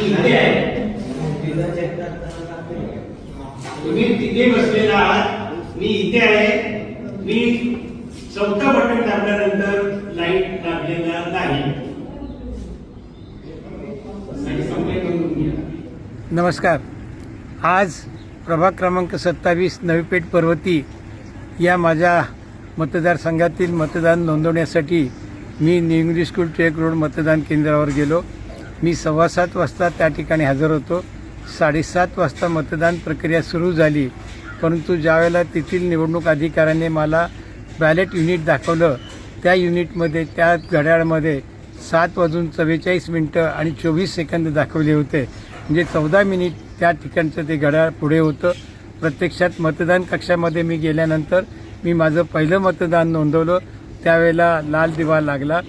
इथे आहे, तुम्ही तिथे बसलेला आहात, मी इथे आहे. मी चौथा बटन दाबल्यानंतर लाईट लागलेला नाही. नमस्कार. आज प्रभाग क्रमांक 27 नवी पेठ पर्वती या माझ्या मतदारसंघातील मतदान नोंदवण्यासाठी मी New English School Tilak road मतदान केंद्रावर गेलो. मी 7:15 वाजता त्या ठिकाणी हजर होतो. 7:30 वाजता मतदान प्रक्रिया सुरू झाली, परंतु ज्यावेळेला तेथील निवडणूक अधिकाऱ्याने मला बॅलेट युनिट दाखवलं, त्या युनिटमध्ये त्या घड्याळामध्ये 7:44 आणि 24 सेकंद दाखवले होते. म्हणजे 14 मिनिट त्या ठिकाणचं ते घड्याळ पुढे होतं. प्रत्यक्षात मतदान कक्षामध्ये मी गेल्यानंतर मी माझं पहिलं मतदान नोंदवलं, त्यावेळेला लाल दिवा लागला.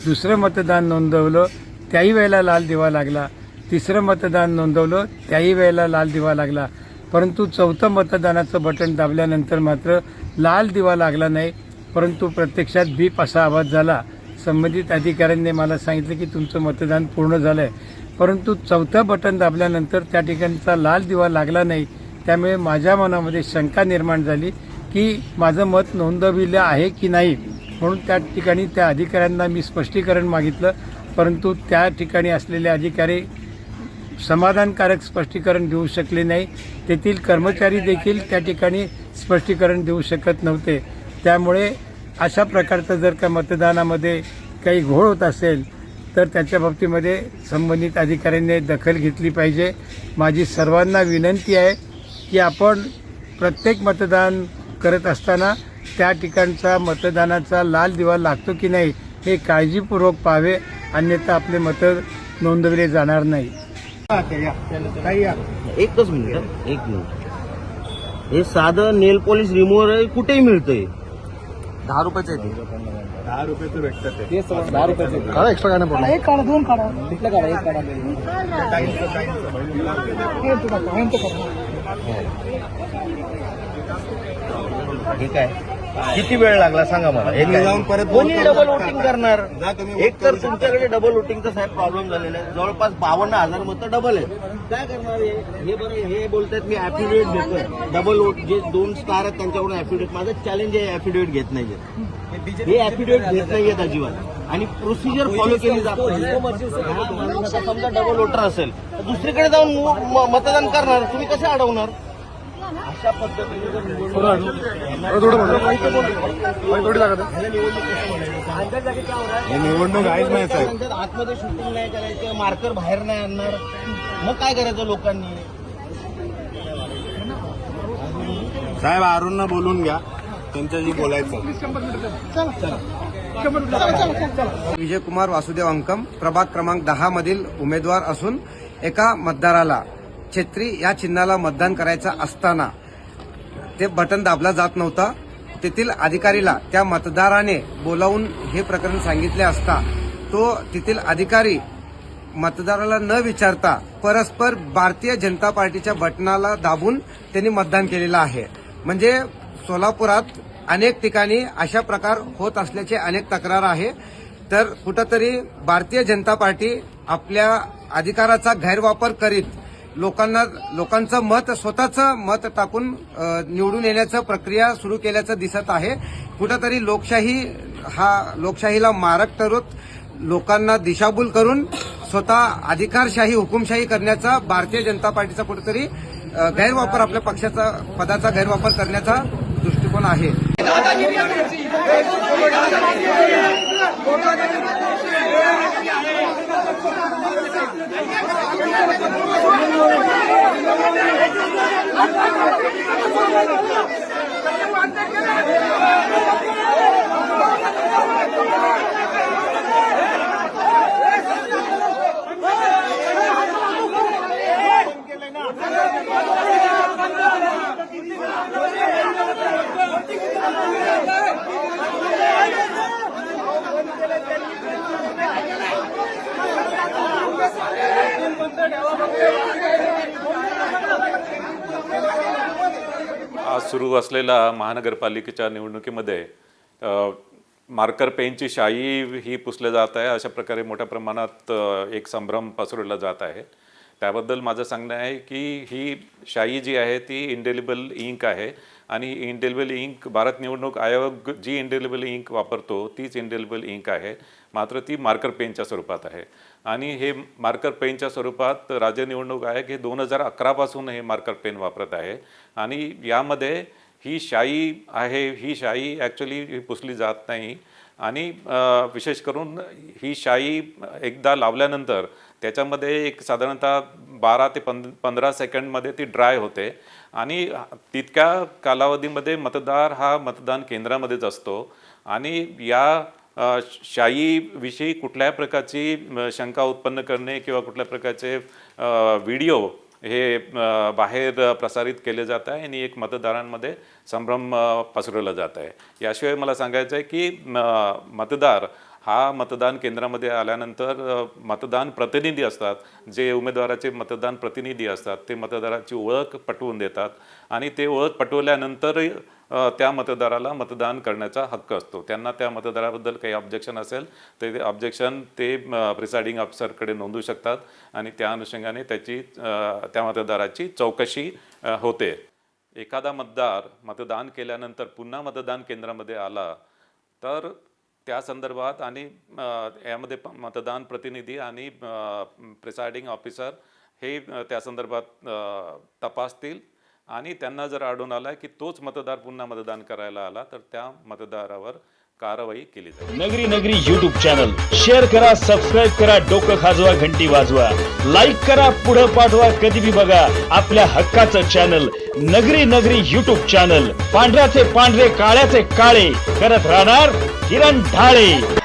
दुसरं मतदान नोंदवलं, त्याही वेळेला लाल दिवा लागला. तिसरं मतदान नोंदवलं, त्याही वेळेला लाल दिवा लागला. परंतु चौथं मतदानाचं बटन दाबल्यानंतर मात्र लाल दिवा लागला नाही, परंतु प्रत्यक्षात बीप असा आवाज झाला. संबंधित अधिकाऱ्यांनी मला सांगितलं की तुमचं मतदान पूर्ण झालं आहे, परंतु चौथं बटन दाबल्यानंतर त्या ठिकाणचा लाल दिवा लागला नाही. त्यामुळे माझ्या मनामध्ये शंका निर्माण झाली की माझं मत नोंदविलं आहे की नाही. म्हणून त्या ठिकाणी त्या अधिकाऱ्यांना मी स्पष्टीकरण मागितलं, परंतु त्या ठिकाणी असलेले अधिकारी समाधानकारक स्पष्टीकरण देऊ शकले नाही. तेथील कर्मचारी देखील त्या ठिकाणी स्पष्टीकरण देऊ शकत नव्हते. त्यामुळे अशा प्रकारचं जर का मतदानामध्ये काही घोळ होत असेल तर त्याच्या बाबतीमध्ये संबंधित अधिकाऱ्यांनी दखल घेतली पाहिजे. माझी सर्वांना विनंती आहे की आपण प्रत्येक मतदान करत असताना त्या ठिकाणचा मतदानाचा लाल दिवा लागतो की नाही हे काळजीपूर्वक पाहावे, अन्यथा आपले मत नोंदवले जाणार नाही. एकच मिनिट, एक मिनिट. हे साधं नेल पॉलिश रिमूव्हर कुठेही मिळतंय. 10 रुपयाचं आहे ते. 10 रुपयाचं भेटतं ते. 10 रुपयाचं काढा एक्स्ट्रा गाणं पडलं. एक काढा, दोन काढा. कुठलं काढा? एक काढा. हे काय किती वेळ लागला सांगा मला. हे काय जाऊन परत कोणी डबल वोटिंग करणार? जा तुम्ही एक तर तुमच्याकडे डबल वोटिंगचा साहेब प्रॉब्लेम झालेला आहे. जवळपास 52,000 मतं डबल आहे. काय करणार हे बरं. हे बोलतात मी ऍफिडेव्हिट देतोय. डबल वोट जे 2 स्टार आहेत त्यांच्याकडून ऍफिडेव्हिट, माझं चॅलेंज आहे ऍफिडेव्हिट घेत नाहीये. हे ऍफिडेव्हिट घेत नाहीयेत अजिबात, आणि प्रोसिजर फॉलो केली जात नाही. समजा डबल वोटर असेल तर दुसरीकडे जाऊन मतदान करणार, तुम्ही कसे अडवणार? अशा पद्धतीने जर निवडणूक आहेच नाही साहेब. आतमध्ये शूटिंग नाही करायचं, मार्कर बाहेर नाही आणणार, मग काय करायचं लोकांनी? साहेब अरुणना बोलून घ्या, त्यांच्याशी बोलायचं. विजयकुमार वासुदेव अंकम, प्रभाग क्रमांक 10 मधील उमेदवार असून एका मतदाराला छत्री या चिन्हाला मतदान करायचं असताना ते बटन दाबला जात नव्हता. तेथील अधिकारीला त्या मतदाराने बोलावून हे प्रकरण सांगितले असता तो तेथील अधिकारी मतदाराला न विचारता परस्पर भारतीय जनता पार्टीच्या बटनाला दाबून त्यांनी मतदान केलेलं आहे. म्हणजे सोलापुरात अनेक ठिकाणी अशा प्रकार होत असल्याचे अनेक तक्रार आहे. तर कुठंतरी भारतीय जनता पार्टी आपल्या अधिकाराचा गैरवापर करीत लोकांचं मत, स्वतःचं मत टाकून निवडून येण्याचं प्रक्रिया सुरू केल्याचं दिसत आहे. कुठंतरी लोकशाहीला मारक ठरवत लोकांना दिशाभूल करून स्वतः अधिकारशाही, हुकुमशाही करण्याचा भारतीय जनता पार्टीचा कुठेतरी गैरवापर, आपल्या पक्षाचा पदाचा गैरवापर करण्याचा दृष्टिकोन आहे. आज सुरू असलेल्या महानगरपालिकेच्या निवडणुकीमध्ये मार्कर पेनची शाई ही पुसले जात आहे. अशा प्रकारे मोठ्या प्रमाणात एक संभ्रम पसरवला जात आहे. त्याबद्दल माझं सांगणं आहे की ही शाई जी आहे ती इंडेलिबल इंक आहे आणि इंडेलिबल इंक भारत निवडणूक आयोग जी इंडेलिबल इंक वापरतो तीच इंडेलिबल इंक आहे, मात्र ती मार्कर पेनच्या स्वरूपात आहे. आणि हे मार्कर पेनच्या स्वरूपात राज्य निवडणूक आयोग हे 2011 पासून हे मार्कर पेन वापरत आहे. आणि यामध्ये ही शाई आहे, ही शाई ॲक्च्युली पुसली जात नाही आणि विशेष करून ही शाई एकदा लावल्यानंतर त्याच्यामध्ये एक साधारणतः 12 ते 15 सेकंडमध्ये ती ड्राय होते आणि तितक्या कालावधीमध्ये मतदार हा मतदान केंद्रामध्येच असतो. आणि या शाईविषयी कुठल्याही प्रकारची शंका उत्पन्न करणे किंवा कुठल्या प्रकारचे व्हिडिओ हे बाहेर प्रसारित केले जात आहे आणि एक मतदारांमध्ये संभ्रम पसरवला जात आहे. याशिवाय मला सांगायचं आहे की मतदार हा मतदान केंद्रामध्ये आल्यानंतर मतदान प्रतिनिधी असतात, जे उमेदवाराचे मतदान प्रतिनिधी असतात ते मतदाराची ओळख पटवून देतात आणि ते ओळख पटवल्यानंतर त्या मतदाराला मतदान करण्याचा हक्क असतो. त्यांना त्या मतदाराबद्दल काही ऑब्जेक्शन असेल तर ते ऑब्जेक्शन ते प्रिसाइडिंग ऑफिसरकडे नोंदवू शकतात आणि त्या अनुषंगाने त्या मतदाराची चौकशी होते. एखादा मतदार मतदान केल्यानंतर पुन्हा मतदान केंद्रामध्ये आला तर त्या संदर्भात आणि यामध्ये मतदान प्रतिनिधी आणि प्रिसाइडिंग ऑफिसर हे त्या संदर्भात तपासतील आणि त्यांना जर आढळून आला की तोच मतदार पुन्हा मतदान करायला आला तर त्या मतदारावर कारवाई केली जाईल. नगरी नगरी YouTube चॅनल शेअर करा, सबस्क्राईब करा, डोकं खाजवा, घंटी वाजवा, लाईक करा, पुढे पाठवा, कधी भी बघा आपल्या हक्काचं चॅनल नगरी नगरी YouTube चॅनल. पांढऱ्याचे पांढरे, काळ्याचे काळे करत राहणार किरण ढाळे.